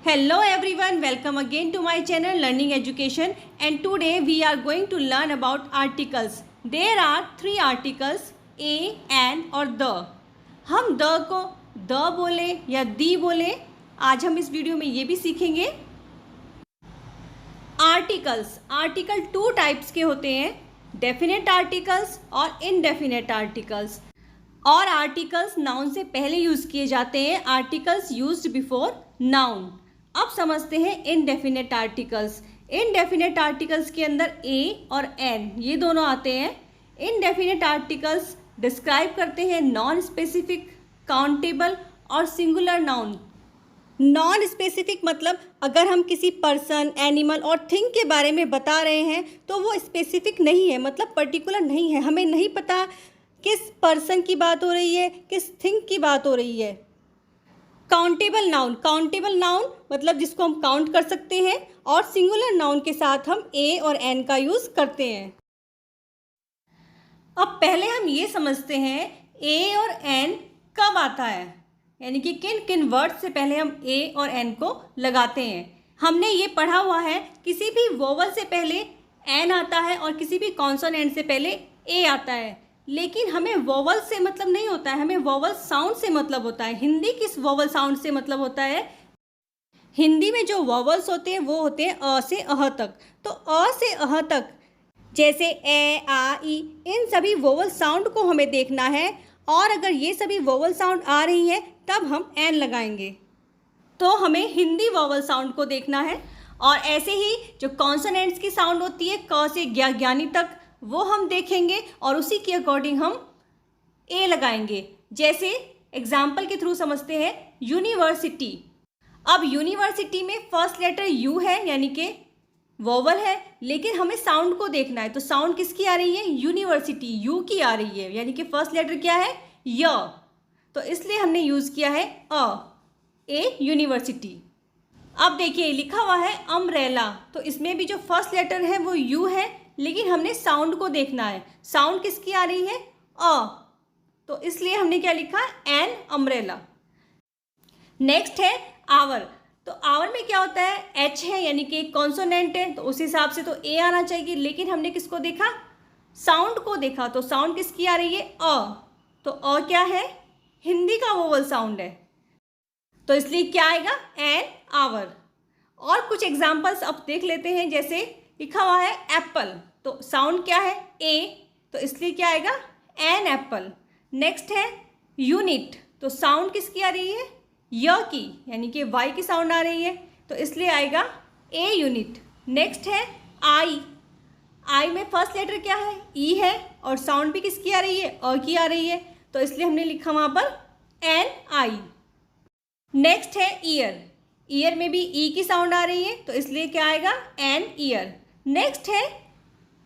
Hello everyone, welcome again to my channel Learning Education, and today we are going to learn about articles. There are three articles a, an और the. हम the को the बोले या the बोले, आज हम इस video में ये भी सीखेंगे। आर्टिकल टू टाइप्स के होते हैं, डेफिनेट आर्टिकल्स और इनडेफिनेट आर्टिकल्स। और आर्टिकल्स नाउन से पहले यूज किए जाते हैं, आर्टिकल्स यूज्ड बिफोर नाउन। अब समझते हैं इनडेफिनेट आर्टिकल्स। इनडेफिनेट आर्टिकल्स के अंदर ए और एन ये दोनों आते हैं। इनडेफिनेट आर्टिकल्स डिस्क्राइब करते हैं नॉन स्पेसिफिक, काउंटेबल और सिंगुलर नाउन। नॉन स्पेसिफिक मतलब अगर हम किसी पर्सन, एनिमल और थिंग के बारे में बता रहे हैं तो वो स्पेसिफिक नहीं है, मतलब पर्टिकुलर नहीं है, हमें नहीं पता किस पर्सन की बात हो रही है, किस थिंग की बात हो रही है। काउंटेबल नाउन मतलब जिसको हम काउंट कर सकते हैं, और सिंगुलर नाउन के साथ हम ए और एन का यूज करते हैं। अब पहले हम ये समझते हैं ए और एन कब आता है, यानी कि किन किन वर्ड से पहले हम ए और एन को लगाते हैं। हमने ये पढ़ा हुआ है किसी भी वोवल से पहले एन आता है और किसी भी कॉन्सोनेंट से पहले ए आता है, लेकिन हमें वोवल से मतलब नहीं होता है, हमें वोवल साउंड से मतलब होता है। हिंदी किस वोवल साउंड से मतलब होता है? हिंदी में जो वोवल्स होते हैं वो होते हैं अ से अह तक। तो अ से अह तक जैसे ए, आ, ई, इन सभी वोवल साउंड को हमें देखना है, और अगर ये सभी वोवल साउंड आ रही हैं तब हम एन लगाएंगे। तो हमें हिंदी वोवल साउंड को देखना है। और ऐसे ही जो कॉन्सोनेंट्स की साउंड होती है क से ज्ञानी तक, वो हम देखेंगे और उसी के अकॉर्डिंग हम ए लगाएंगे। जैसे एग्जाम्पल के थ्रू समझते हैं यूनिवर्सिटी। अब यूनिवर्सिटी में फर्स्ट लेटर यू है, यानी कि वोवल है, लेकिन हमें साउंड को देखना है। तो साउंड किसकी आ रही है? यूनिवर्सिटी, यू की आ रही है, यानी कि फर्स्ट लेटर क्या है? य। तो इसलिए हमने यूज किया है ए यूनिवर्सिटी। अब देखिए लिखा हुआ है अम्ब्रेला, तो इसमें भी जो फर्स्ट लेटर है वो यू है, लेकिन हमने साउंड को देखना है। साउंड किसकी आ रही है? अ। तो इसलिए हमने क्या लिखा? An umbrella. नेक्स्ट है आवर। तो आवर में क्या होता है? एच है, यानी कि एक कॉन्सोनेंट है, तो उस हिसाब से तो ए आना चाहिए, लेकिन हमने किसको देखा? साउंड को देखा। तो साउंड किसकी आ रही है? अ। तो अ क्या है? हिंदी का वोवल साउंड है, तो इसलिए क्या आएगा? An hour. और कुछ एग्जाम्पल्स अब देख लेते हैं। जैसे लिखा हुआ है एप्पल, तो साउंड क्या है? ए, तो इसलिए क्या आएगा? An apple. नेक्स्ट है यूनिट, तो साउंड किसकी आ रही है? य की, यानी कि वाई की साउंड आ रही है, तो इसलिए आएगा ए यूनिट। नेक्स्ट है आई में फर्स्ट लेटर क्या है? ई है, और साउंड भी किसकी आ रही है? अ की आ रही है, तो इसलिए हमने लिखा वहाँ पर एन आई। नेक्स्ट है ईयर में भी ई की साउंड आ रही है, तो इसलिए क्या आएगा? An ear. नेक्स्ट है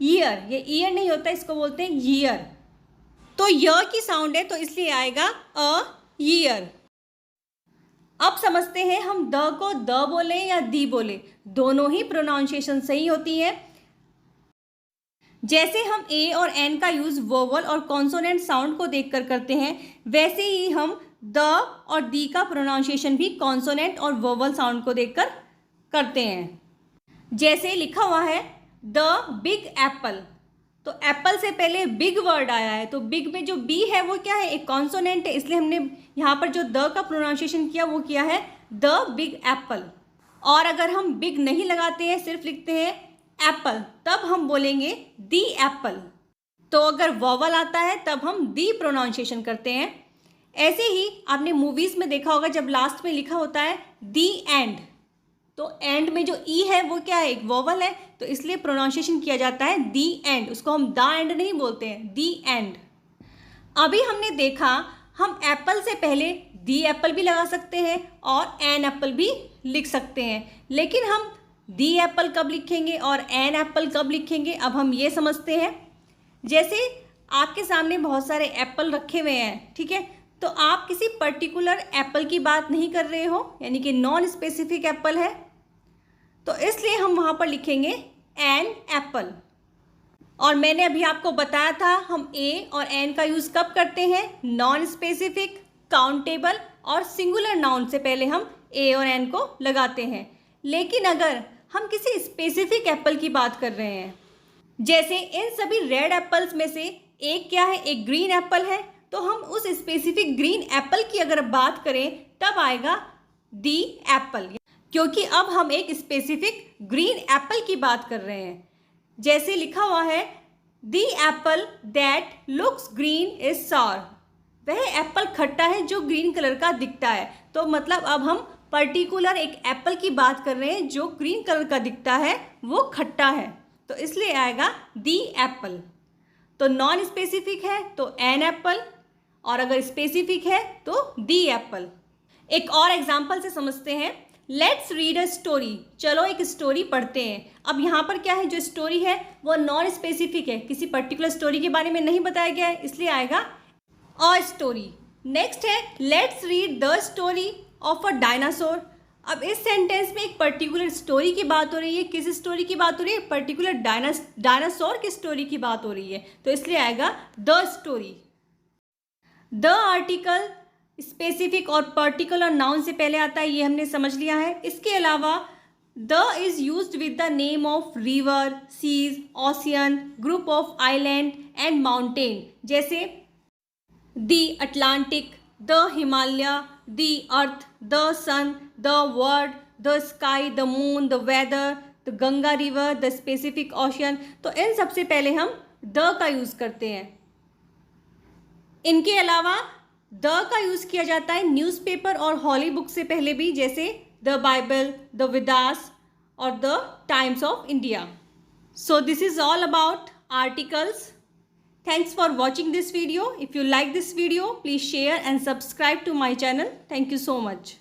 ईयर, ये ईयर नहीं होता, इसको बोलते हैं ईयर। तो य की साउंड है, तो इसलिए आएगा अ ईयर। अब समझते हैं हम द को द बोले या दी बोले, दोनों ही प्रोनाउंसिएशन सही होती है। जैसे हम ए और एन का यूज वोवल और कॉन्सोनेंट साउंड को देखकर करते हैं, वैसे ही हम द और दी का प्रोनाउंसिएशन भी कॉन्सोनेंट और वोवल साउंड को देखकर करते हैं। जैसे लिखा हुआ है द बिग एप्पल, तो एप्पल से पहले बिग वर्ड आया है, तो बिग में जो बी है वो क्या है? एक कॉन्सोनेंट है, इसलिए हमने यहाँ पर जो द का प्रोनाउंसिएशन किया वो किया है द बिग एप्पल। और अगर हम बिग नहीं लगाते हैं, सिर्फ लिखते हैं एप्पल, तब हम बोलेंगे दी एप्पल। तो अगर वोवल आता है तब हम दी प्रोनाउंसिएशन करते हैं। ऐसे ही आपने मूवीज़ में देखा होगा, जब लास्ट में लिखा होता है दी एंड, तो एंड में जो ई है वो क्या है? एक वोवल है, तो इसलिए प्रोनाउंसिएशन किया जाता है दी एंड। उसको हम द एंड नहीं बोलते हैं, दी एंड। अभी हमने देखा हम एप्पल से पहले दी एप्पल भी लगा सकते हैं और एन एप्पल भी लिख सकते हैं, लेकिन हम दी एप्पल कब लिखेंगे और एन एप्पल कब लिखेंगे, अब हम ये समझते हैं। जैसे आपके सामने बहुत सारे एप्पल रखे हुए हैं, ठीक है, तो आप किसी पर्टिकुलर एप्पल की बात नहीं कर रहे हो, यानी कि नॉन स्पेसिफिक एप्पल है, तो इसलिए हम वहाँ पर लिखेंगे एन एप्पल। और मैंने अभी आपको बताया था हम ए और एन का यूज़ कब करते हैं? नॉन स्पेसिफिक, काउंटेबल और सिंगुलर नाउन से पहले हम ए और एन को लगाते हैं। लेकिन अगर हम किसी स्पेसिफिक एप्पल की बात कर रहे हैं, जैसे इन सभी रेड एप्पल्स में से एक क्या है, एक ग्रीन एप्पल है, तो हम उस स्पेसिफिक ग्रीन एप्पल की अगर बात करें तब आएगा दी एप्पल, क्योंकि अब हम एक स्पेसिफिक ग्रीन एप्पल की बात कर रहे हैं। जैसे लिखा हुआ है the apple that looks green is sour, वह एप्पल खट्टा है जो ग्रीन कलर का दिखता है। तो मतलब अब हम पर्टिकुलर एक एप्पल की बात कर रहे हैं जो ग्रीन कलर का दिखता है, वो खट्टा है, तो इसलिए आएगा दी एप्पल। तो नॉन स्पेसिफिक है तो एन एप्पल, और अगर स्पेसिफिक है तो दी एप्पल। एक और एग्जाम्पल से समझते हैं। लेट्स रीड अ स्टोरी, चलो एक स्टोरी पढ़ते हैं। अब यहाँ पर क्या है, जो स्टोरी है वो नॉन स्पेसिफिक है, किसी पर्टिकुलर स्टोरी के बारे में नहीं बताया गया है, इसलिए आएगा अ स्टोरी। नेक्स्ट है let's read the story of a dinosaur. अब इस सेंटेंस में एक पर्टिकुलर स्टोरी की बात हो रही है। किस स्टोरी की बात हो रही है? पर्टिकुलर डायनासोर की स्टोरी की बात हो रही है, तो इसलिए आएगा the story. The article specific और पर्टिकुलर नाउन से पहले आता है, ये हमने समझ लिया है। इसके अलावा the is used with the name of river, seas, ocean, group of island and mountain, जैसे the Atlantic, the Himalaya, the earth, the sun, the world, the sky, the moon, the weather, the Ganga river, the specific ocean. तो इन सबसे पहले हम the का use करते हैं। इनके अलावा द का यूज़ किया जाता है न्यूज़पेपर और हॉली बुक से पहले भी, जैसे द बाइबल, द वेदास और the times of India. So this is all about articles. Thanks for watching this video. If you like this video, please share and subscribe to my channel. Thank you so much.